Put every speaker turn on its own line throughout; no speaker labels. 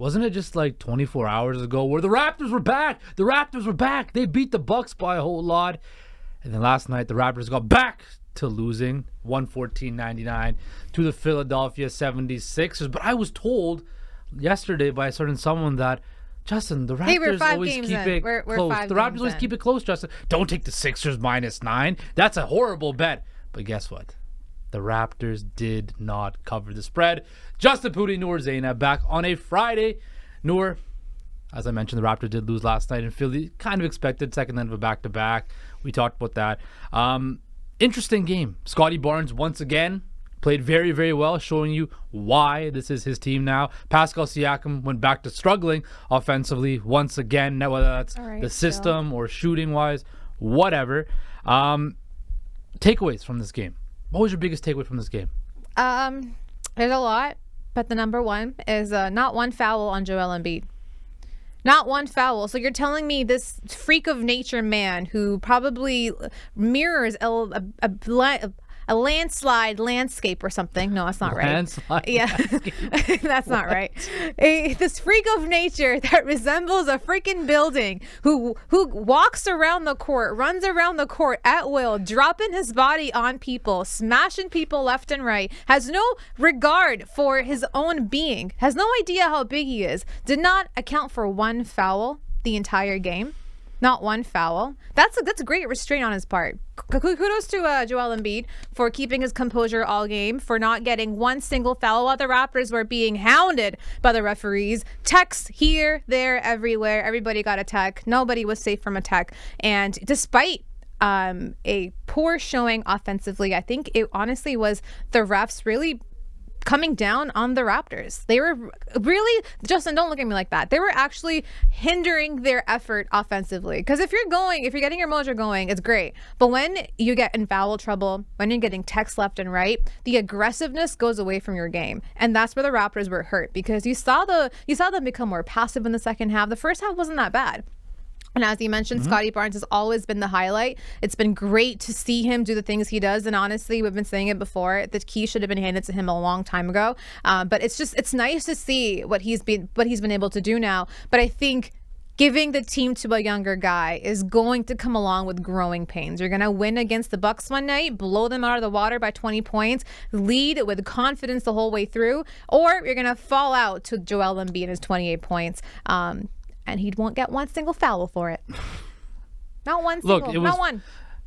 wasn't it just like 24 hours ago where the Raptors were back? The Raptors were back. They beat the Bucks by a whole lot. And then last night, the Raptors got back to losing 114-99 to the Philadelphia 76ers. But I was told yesterday by a certain someone that, Justin, the Raptors always keep it close. The Raptors always keep it close, Justin. Don't take the Sixers -9. That's a horrible bet. But guess what? The Raptors did not cover the spread. Justin Pudi, Noor Zaina back on a Friday. Noor, as I mentioned, the Raptors did lose last night in Philly. Kind of expected, second end of a back-to-back. We talked about that. Interesting game. Scotty Barnes, once again, played very, very well, showing you why this is his team now. Pascal Siakam went back to struggling offensively once again, whether that's the system or shooting-wise, whatever. Takeaways from this game. What was your biggest takeaway from this game?
There's a lot, but the number one is not one foul on Joel Embiid. Not one foul. So you're telling me this freak of nature man who probably mirrors a landslide landscape or something. No, that's not right.
Landslide.
Yeah, that's not right. This freak of nature that resembles a freaking building who walks around the court, runs around the court at will, dropping his body on people, smashing people left and right, has no regard for his own being, has no idea how big he is, did not account for one foul the entire game. Not one foul. That's a great restraint on his part. Kudos to Joel Embiid for keeping his composure all game, for not getting one single foul while the Raptors were being hounded by the referees. Techs here, there, everywhere. Everybody got a tech. Nobody was safe from a tech. And despite a poor showing offensively, I think it honestly was the refs really coming down on the Raptors. They were really, Justin, don't look at me like that. They were actually hindering their effort offensively. Because if you're getting your mojo going, it's great. But when you get in foul trouble, when you're getting texts left and right, the aggressiveness goes away from your game. And that's where the Raptors were hurt, because you saw them become more passive in the second half. The first half wasn't that bad. And as you mentioned, Scotty Barnes has always been the highlight. It's been great to see him do the things he does. And honestly, we've been saying it before, the key should have been handed to him a long time ago. But it's nice to see what he's been able to do now. But I think giving the team to a younger guy is going to come along with growing pains. You're going to win against the Bucks one night, blow them out of the water by 20 points, lead with confidence the whole way through, or you're going to fall out to Joel Embiid and his 28 points. And he won't get one single foul for it. Not one single. Not one.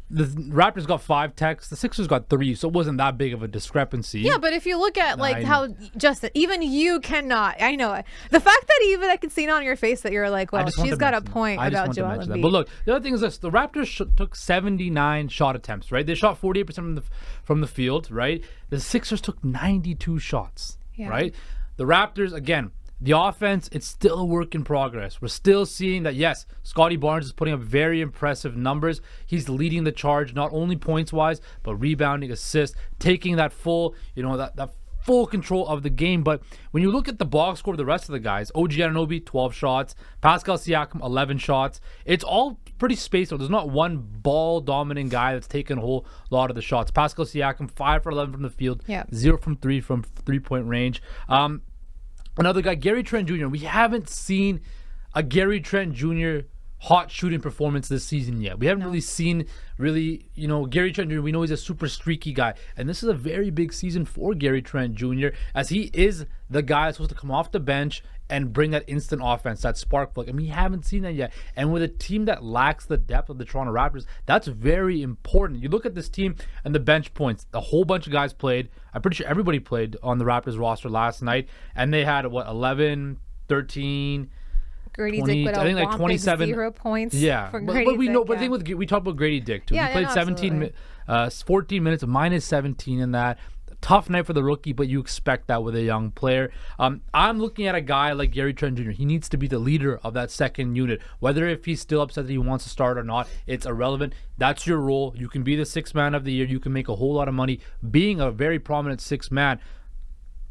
The Raptors got 5 techs. The Sixers got 3, so it wasn't that big of a discrepancy.
Yeah, but if you look at how Justin, even you cannot. I know it. The fact that even I can see it on your face that you're like, well, she's got a point about Joel Embiid.
But look, the other thing is this: the Raptors took 79 shot attempts. Right, they shot 48% from the field. Right, the Sixers took 92 shots. Yeah. Right, the Raptors again. The offense, it's still a work in progress. We're still seeing that, yes, Scotty Barnes is putting up very impressive numbers. He's leading the charge, not only points-wise, but rebounding, assists, taking that full, that full control of the game. But when you look at the box score of the rest of the guys, OG Anunoby, 12 shots. Pascal Siakam, 11 shots. It's all pretty spaced out. There's not one ball-dominant guy that's taken a whole lot of the shots. Pascal Siakam, 5 for 11 from the field, 0 from 3 from three-point range. Another guy, Gary Trent Jr. We haven't seen a Gary Trent Jr. hot shooting performance this season yet. We haven't really seen Gary Trent Jr. We know he's a super streaky guy. And this is a very big season for Gary Trent Jr. as he is the guy that's supposed to come off the bench and bring that instant offense, that spark plug. And we haven't seen that yet. And with a team that lacks the depth of the Toronto Raptors, that's very important. You look at this team and the bench points. A whole bunch of guys played. I'm pretty sure everybody played on the Raptors roster last night. And they had, 11, 13...
Grady Dick with a
27
0 points.
Yeah,
for
but we know. But the thing with we talked about Grady Dick too. He played 14 minutes, minus 17 in that. Tough night for the rookie, but you expect that with a young player. I'm looking at a guy like Gary Trent Jr. He needs to be the leader of that second unit. Whether if he's still upset that he wants to start or not, it's irrelevant. That's your role. You can be the sixth man of the year. You can make a whole lot of money being a very prominent sixth man.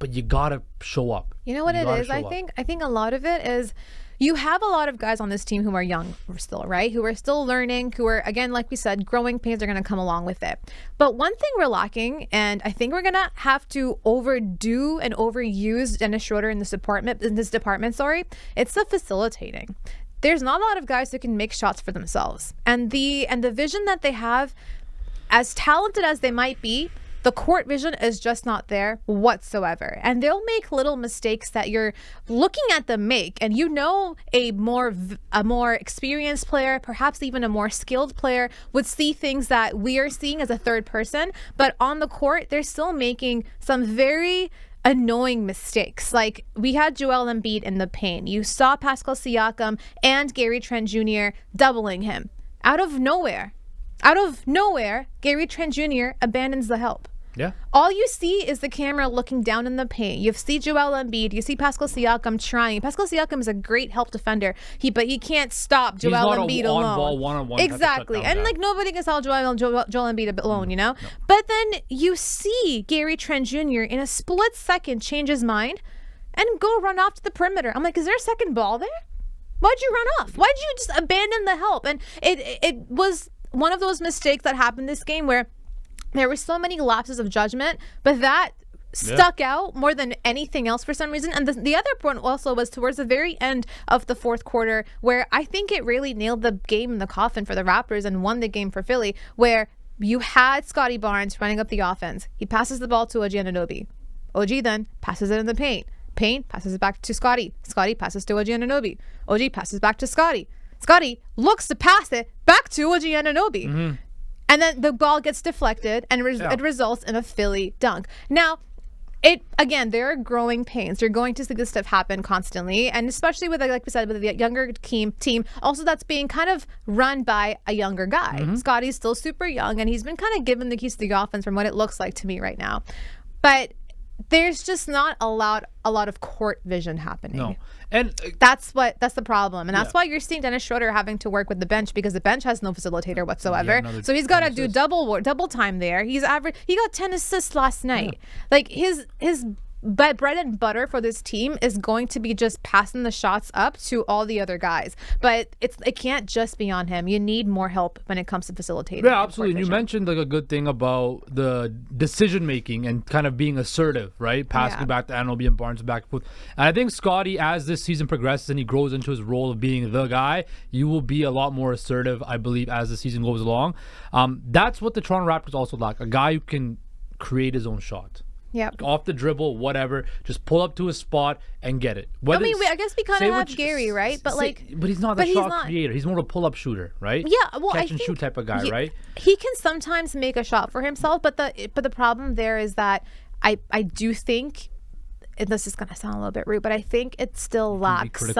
but you gotta show up.
You know what it is? I think a lot of it is you have a lot of guys on this team who are young still, right? Who are still learning, who are, again, like we said, growing pains are going to come along with it. But one thing we're lacking, and I think we're going to have to overdo and overuse Dennis Schroeder in this department, it's the facilitating. There's not a lot of guys who can make shots for themselves. And the vision that they have, as talented as they might be, the court vision is just not there whatsoever. And they'll make little mistakes that you're looking at them make. And you know a more experienced player, perhaps even a more skilled player, would see things that we are seeing as a third person. But on the court, they're still making some very annoying mistakes. Like we had Joel Embiid in the paint. You saw Pascal Siakam and Gary Trent Jr. doubling him. Out of nowhere, Gary Trent Jr. abandons the help.
Yeah.
All you see is the camera looking down in the paint. You see Joel Embiid. You see Pascal Siakam trying. Pascal Siakam is a great help defender. But he can't stop Joel Embiid alone.
On-ball, one-on-one
exactly. And like nobody can stop Joel Embiid alone, you know?
No.
But then you see Gary Trent Jr. in a split second change his mind and go run off to the perimeter. I'm like, is there a second ball there? Why'd you run off? Why'd you just abandon the help? And it was one of those mistakes that happened this game where there were so many lapses of judgment, but that stuck out more than anything else for some reason. And the other point also was towards the very end of the fourth quarter, where I think it really nailed the game in the coffin for the Raptors and won the game for Philly, where you had Scotty Barnes running up the offense. He passes the ball to OG Anunoby. OG then passes it in the paint. Paint passes it back to Scotty. Scotty passes to OG Anunoby. OG passes back to Scotty. Scotty looks to pass it back to OG Anunoby. Mm-hmm. And then the ball gets deflected, and it results in a Philly dunk. Now, there are growing pains. You're going to see this stuff happen constantly, and especially with, like we said, with the younger team. Also, that's being kind of run by a younger guy. Mm-hmm. Scotty's still super young, and he's been kind of given the keys to the offense from what it looks like to me right now. But there's just not a lot of court vision happening.
No. And
that's the problem. And that's why you're seeing Dennis Schroeder having to work with the bench, because the bench has no facilitator whatsoever. So he's got to do double time there. He got 10 assists last night. Yeah. Like his bread and butter for this team is going to be just passing the shots up to all the other guys. But it can't just be on him. You need more help when it comes to facilitating.
Yeah, absolutely. And you mentioned like a good thing about the decision making and kind of being assertive, right? Passing back to Anunoby and Barnes back and forth. And I think Scotty, as this season progresses and he grows into his role of being the guy, you will be a lot more assertive, I believe, as the season goes along. That's what the Toronto Raptors also lack. A guy who can create his own shot.
Yep.
Off the dribble, whatever. Just pull up to a spot and get it.
I guess we kind of have Gary, right? But
he's not the shot creator. He's more of a pull-up shooter, right?
Yeah, well,
catch and shoot type of guy, right?
He can sometimes make a shot for himself, but the problem there is that I do think, and this is gonna sound a little bit rude, but I think it still lacks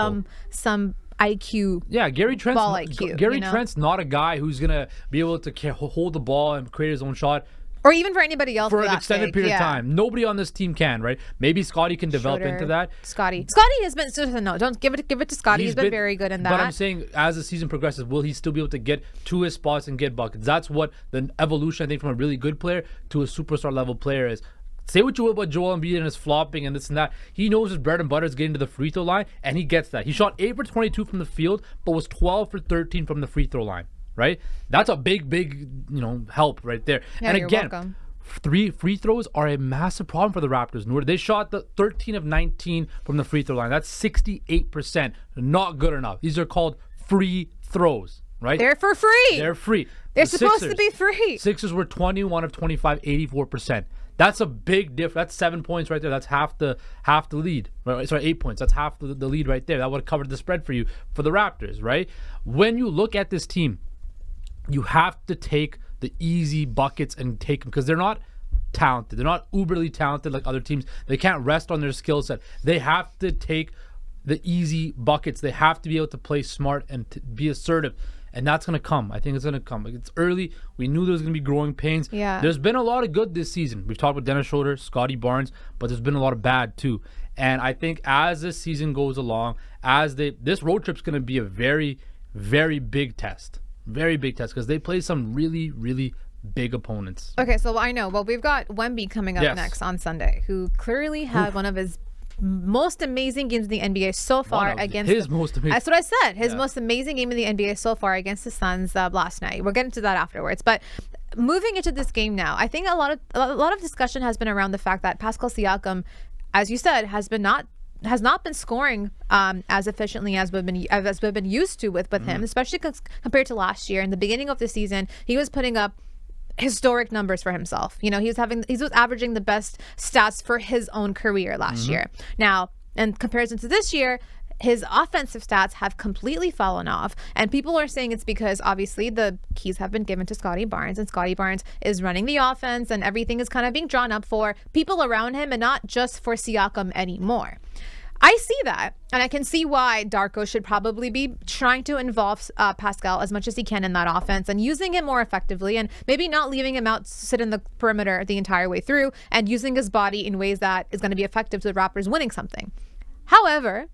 some IQ.
Yeah, Gary Trent's
ball IQ.
Trent's not a guy who's gonna be able to hold the ball and create his own shot.
Or even for anybody else
for an extended period of time. Nobody on this team can, right? Maybe Scotty can develop into that.
Scotty has been don't give it to Scotty. He's been very good in that.
But I'm saying as the season progresses, will he still be able to get to his spots and get buckets? That's what the evolution, I think, from a really good player to a superstar level player is. Say what you will about Joel Embiid and his flopping and this and that. He knows his bread and butter is getting to the free throw line, and he gets that. He shot 8 for 22 from the field, but was 12 for 13 from the free throw line. Right? That's a big, help right there.
Yeah, and again, welcome.
3 free throws are a massive problem for the Raptors. They shot the 13 of 19 from the free throw line. That's 68%. Not good enough. These are called free throws, right?
They're for free.
They're free.
They're supposed to be free.
Sixers were 21 of 25, 84%. That's a big difference. That's 7 points right there. That's half the lead. Sorry, 8 points. That's half the lead right there. That would have covered the spread for you for the Raptors, right? When you look at this team, you have to take the easy buckets and take them because they're not talented. They're not uberly talented like other teams. They can't rest on their skill set. They have to take the easy buckets. They have to be able to play smart and to be assertive. And that's going to come. I think it's going to come. It's early. We knew there was going to be growing pains.
Yeah.
There's been a lot of good this season. We've talked about Dennis Schroeder, Scotty Barnes, but there's been a lot of bad too. And I think as this season goes along, this road trip's going to be a very, very big test. Very big test because they play some really, really big opponents.
Okay, so I know. Well, we've got Wemby coming up next on Sunday, who clearly had one of his most amazing games in the NBA so far against
his most amazing.
That's what I said. His most amazing game in the NBA so far against the Suns last night. We'll get into that afterwards, but moving into this game now, I think a lot of discussion has been around the fact that Pascal Siakam, as you said, has not been scoring as efficiently as we've been used to with him, especially compared to last year. In the beginning of the season, he was putting up historic numbers for himself. You know, he was averaging the best stats for his own career last year. Now, in comparison to this year, his offensive stats have completely fallen off, and people are saying it's because obviously the keys have been given to Scottie Barnes, and Scottie Barnes is running the offense, and everything is kind of being drawn up for people around him and not just for Siakam anymore. I see that, and I can see why Darko should probably be trying to involve Pascal as much as he can in that offense and using him more effectively, and maybe not leaving him out to sit in the perimeter the entire way through, and using his body in ways that is going to be effective to the Raptors winning something. However,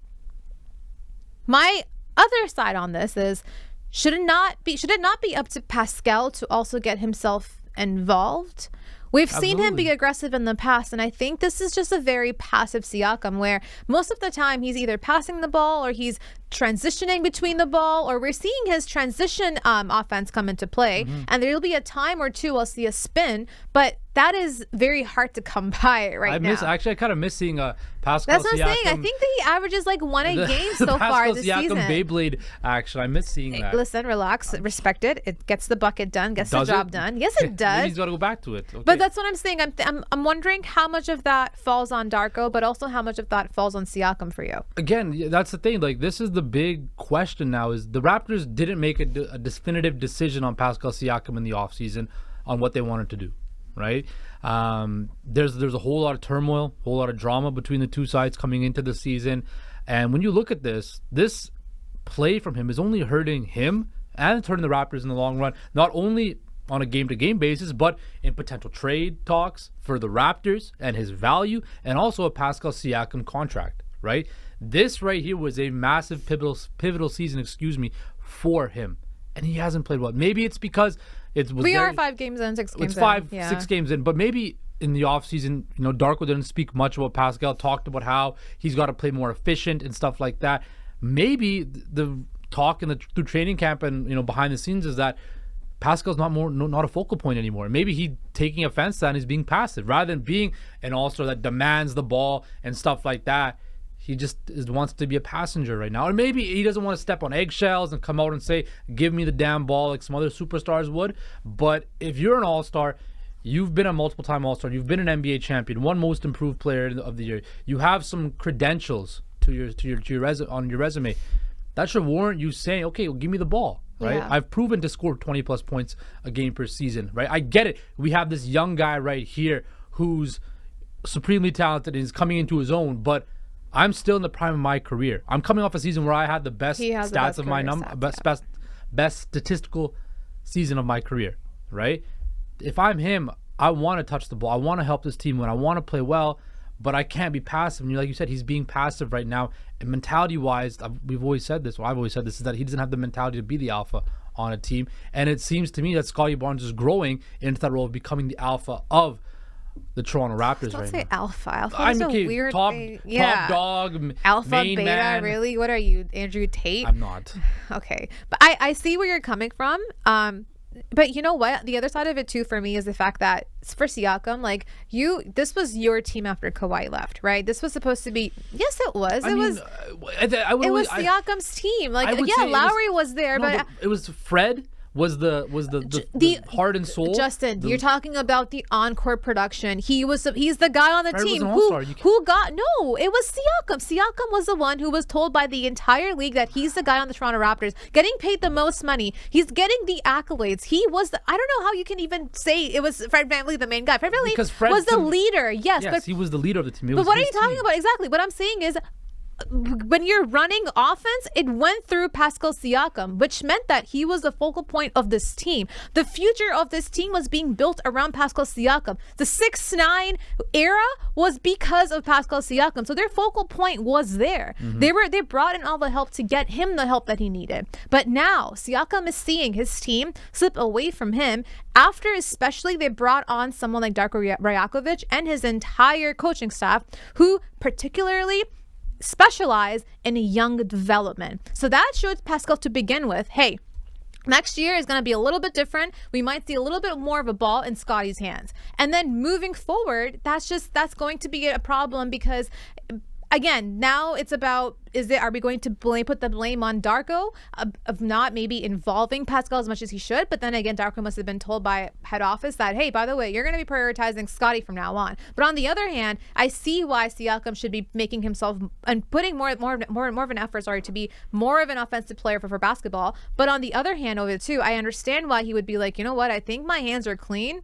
my other side on this is, should it not be up to Pascal to also get himself involved? We've seen him be aggressive in the past, and I think this is just a very passive Siakam, where most of the time he's either passing the ball or he's transitioning between the ball, or we're seeing his transition offense come into play, and there'll be a time or two I'll see a spin, but that is very hard to come by now.
I kind of miss seeing Pascal Siakam.
That's what I'm saying. I think that he averages like one a game so far this
Siakam
season.
Beyblade action. I miss seeing that.
Listen, relax, respect it. It gets the bucket done, gets the job done. Yes, it does.
Maybe he's got to go back to it. Okay.
But that's what I'm saying. I'm wondering how much of that falls on Darko, but also how much of that falls on Siakam for you.
Again, that's the thing. Like, this is the big question now: is the Raptors didn't make a definitive decision on Pascal Siakam in the offseason on what they wanted to do. Right? There's a whole lot of turmoil, a whole lot of drama between the two sides coming into the season. And when you look at this play from him is only hurting him and it's hurting the Raptors in the long run, not only on a game-to-game basis, but in potential trade talks for the Raptors and his value, and also a Pascal Siakam contract, right? This right here was a massive pivotal season, for him. And he hasn't played well. Maybe it's because
we are 5 games in, 6 games in.
6 games in, but maybe in the offseason, Darko didn't speak much about Pascal, talked about how he's got to play more efficient and stuff like that. Maybe the talk through training camp and behind the scenes is that Pascal's not a focal point anymore. Maybe he's taking offense to that and he's being passive rather than being an all-star that demands the ball and stuff like that. He just wants to be a passenger right now. Or maybe he doesn't want to step on eggshells and come out and say, give me the damn ball like some other superstars would. But if you're an all-star, you've been a multiple-time all-star, you've been an NBA champion, one most improved player of the year, you have some credentials on your resume, that should warrant you saying, okay, well, give me the ball. Right? Yeah. I've proven to score 20 plus points a game per season, right? I get it. We have this young guy right here who's supremely talented and is coming into his own, but I'm still in the prime of my career. I'm coming off a season where I had the best stats of my best statistical season of my career, right? If I'm him, I want to touch the ball. I want to help this team win. I want to play well, but I can't be passive. And like you said, he's being passive right now. And mentality-wise, I've always said this, is that he doesn't have the mentality to be the alpha on a team. And it seems to me that Scottie Barnes is growing into that role of becoming the alpha of the Toronto Raptors right now. Don't say
alpha. Alpha is a weird thing.
Top dog,
alpha,
main
beta,
man.
Really? What are you, Andrew Tate?
I'm not.
Okay. But I see where you're coming from. But you know what? The other side of it too for me is the fact that for Siakam, like this was your team after Kawhi left, right? This was supposed to be. Yes, it was. It was Siakam's team. Like, Lowry was there, but
it was Fred. Was the heart and soul.
Justin, you're talking about the on-court production. He's the guy on the team it was Siakam. Siakam was the one who was told by the entire league that he's the guy on the Toronto Raptors getting paid the most money. He's getting the accolades. I don't know how you can even say it was Fred VanVleet, the main guy. Fred VanVleet was the leader. Yes,
he was the leader of the team.
But what are you talking about? Exactly. What I'm saying is when you're running offense, it went through Pascal Siakam, which meant that he was the focal point of this team. The future of this team was being built around Pascal Siakam. The 6'9" era was because of Pascal Siakam. So their focal point was there. They brought in all the help to get him the help that he needed. But now Siakam is seeing his team slip away from him after especially they brought on someone like Darko Rajakovic and his entire coaching staff, who particularly specialize in young development. So that shows Pascal to begin with, hey, next year is going to be a little bit different. We might see a little bit more of a ball in Scotty's hands. And then moving forward, that's going to be a problem because, again, now it's about, are we going to put the blame on Darko of not maybe involving Pascal as much as he should? But then again, Darko must have been told by head office that, hey, by the way, you're going to be prioritizing Scotty from now on. But on the other hand, I see why Siakam should be making himself and putting more of an effort, to be more of an offensive player for basketball. But on the other hand, over too, I understand why he would be like, you know what, I think my hands are clean.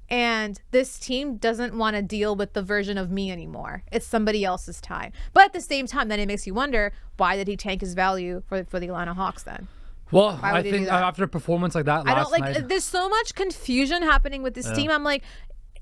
And this team doesn't want to deal with the version of me anymore. It's somebody else's time. But at the same time, then it makes you wonder, why did he tank his value for the Atlanta Hawks then?
Well, I think after a performance like that last night,
there's so much confusion happening with this team. I'm like,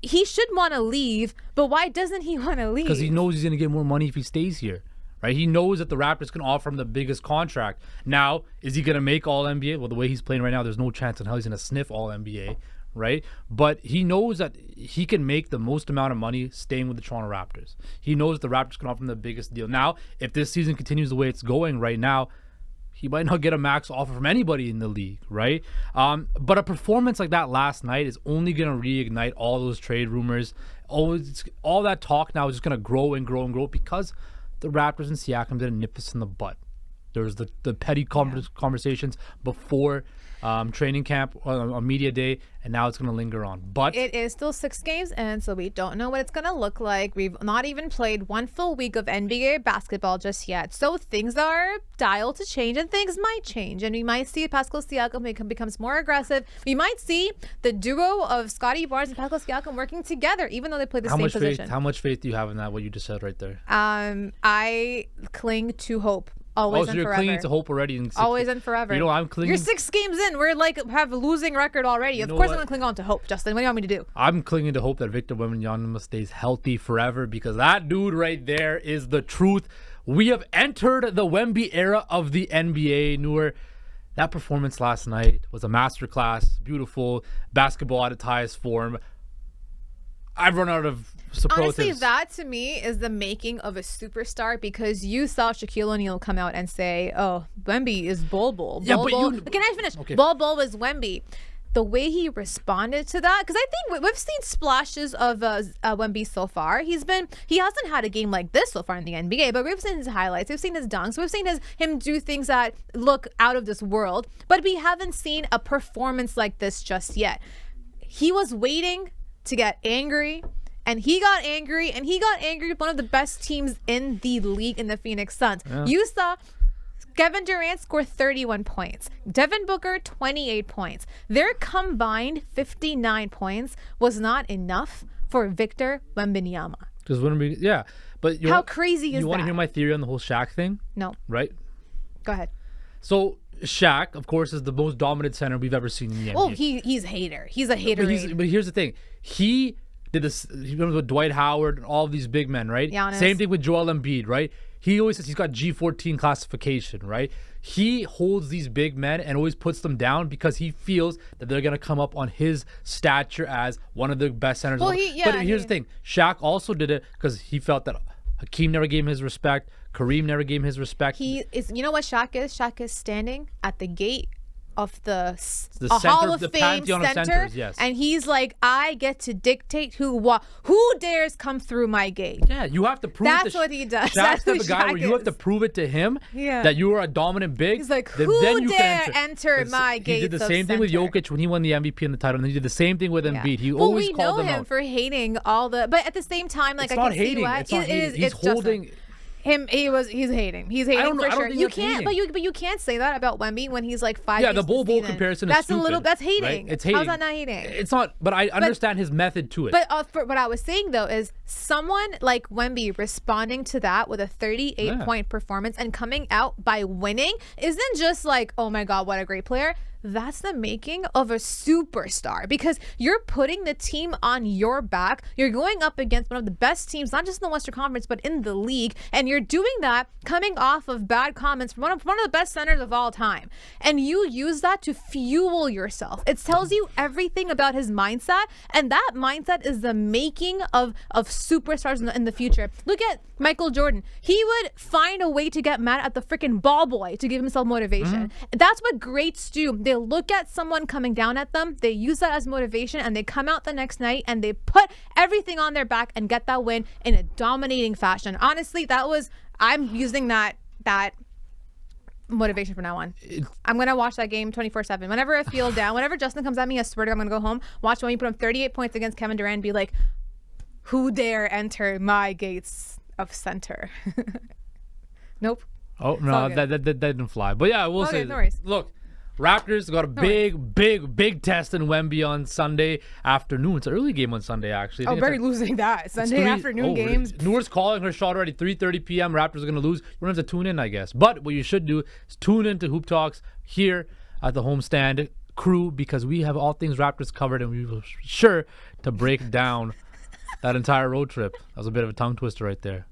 he should want to leave, but why doesn't he want to leave?
Because he knows he's going to get more money if he stays here. Right? He knows that the Raptors can offer him the biggest contract. Now, is he going to make All-NBA? Well, the way he's playing right now, there's no chance in hell he's going to sniff All-NBA. Right? But he knows that he can make the most amount of money staying with the Toronto Raptors. He knows the Raptors can offer him the biggest deal. Now, if this season continues the way it's going right now, he might not get a max offer from anybody in the league, right? But a performance like that last night is only going to reignite all those trade rumors. All that talk now is just going to grow and grow and grow because the Raptors and Siakam didn't nip us in the butt. There was the petty conversations before training camp on media day, and now it's going to linger on. But
it is still 6 games in, so we don't know what it's going to look like. We've not even played one full week of NBA basketball just yet, so things are dialed to change, and things might change, and we might see Pascal Siakam becomes more aggressive. We might see the duo of Scotty Barnes and Pascal Siakam working together, even though they play the same position.
How much faith do you have in that? What you just said right there.
I cling to hope. Always and
you're
forever.
clinging to hope already.
Always and forever.
You know, I'm clinging.
You're 6 games in. We're have a losing record already. Of course, I'm gonna cling on to hope. Justin, what do you want me to do?
I'm clinging to hope that Victor Wembanyama stays healthy forever because that dude right there is the truth. We have entered the Wemby era of the NBA. Noor, that performance last night was a masterclass. Beautiful basketball at its highest form. I've run out of superlatives.
Honestly, that to me is the making of a superstar because you saw Shaquille O'Neal come out and say, "Oh, Wemby is Bol Bol."
Yeah, but
Can I finish?
Okay.
Bol Bol was Wemby. The way he responded to that, because I think we've seen splashes of Wemby so far. He hasn't had a game like this so far in the NBA, but we've seen his highlights, we've seen his dunks, we've seen him do things that look out of this world, but we haven't seen a performance like this just yet. He was waiting to get angry, and he got angry, with one of the best teams in the league in the Phoenix Suns. Yeah. You saw Kevin Durant scored 31 points. Devin Booker, 28 points. Their combined 59 points was not enough for Victor Wembanyama.
But
how crazy is that?
You want to hear my theory on the whole Shaq thing?
No.
Right?
Go ahead.
So Shaq, of course, is the most dominant center we've ever seen in the NBA.
Oh, he's a hater. He's a hater.
But here's the thing. He did this. He remember with Dwight Howard and all of these big men, right?
Giannis.
Same thing with Joel Embiid, right? He always says he's got G14 classification, right? He holds these big men and always puts them down because he feels that they're going to come up on his stature as one of the best centers.
Well,
but here's the thing. Shaq also did it because he felt that Hakeem never gave him his respect. Kareem never gave him his respect.
He is. You know what Shaq is? Shaq is standing at the gate of the
center,
Hall of
the
Fame
Pantheon
center,
of centers, yes.
And he's like, I get to dictate who dares come through my gate.
Yeah, you have to prove.
That's what he does.
Shaq's the guy where
is.
you have to prove it to him that you are a dominant big.
He's like,
then
who
you
dare
can
enter my gate?
He did the same thing with Jokic when he won the MVP and the title, and he did the same thing with Embiid. He
we
always
know
called them
him
out
for hating all the, but at the same time, like
it's
I
not
can
hating.
see why
It's not hating.
He's
holding.
He's hating. He's hating for sure. You can't, but you can't say that about Wemby when he's like 5.
Yeah, the Bol comparison is stupid.
That's hating.
Right? It's hating.
How's that not hating?
It's not, but I understand his method to it.
But what I was saying though is someone like Wemby responding to that with a 38-point performance and coming out by winning isn't just like, oh my God, what a great player. That's the making of a superstar, because you're putting the team on your back. You're going up against one of the best teams, not just in the Western Conference, but in the league. And you're doing that coming off of bad comments from one of the best centers of all time. And you use that to fuel yourself. It tells you everything about his mindset. And that mindset is the making of superstars in the future. Look at Michael Jordan. He would find a way to get mad at the freaking ball boy to give himself motivation. That's what greats do. They look at someone coming down at them, they use that as motivation, and they come out the next night and they put everything on their back and get that win in a dominating fashion. Honestly, I'm using that motivation from now on. I'm going to watch that game 24/7. Whenever I feel down, whenever Justin comes at me, I swear to God, I'm going to go home, watch when you put up 38 points against Kevin Durant and be like, who dare enter my gates of center? Nope.
Oh, no, that didn't fly. But yeah, I will say,
no worries.
Look, Raptors got a big test in Wemby on Sunday afternoon. It's an early game on Sunday, actually.
Barry losing that. Sunday afternoon games.
Noor's calling her shot already, 3:30 p.m. Raptors are going to lose. You don't have to tune in, I guess. But what you should do is tune in to Hoop Talks here at the Homestand crew, because we have all things Raptors covered, and we will be sure to break down that entire road trip. That was a bit of a tongue twister right there.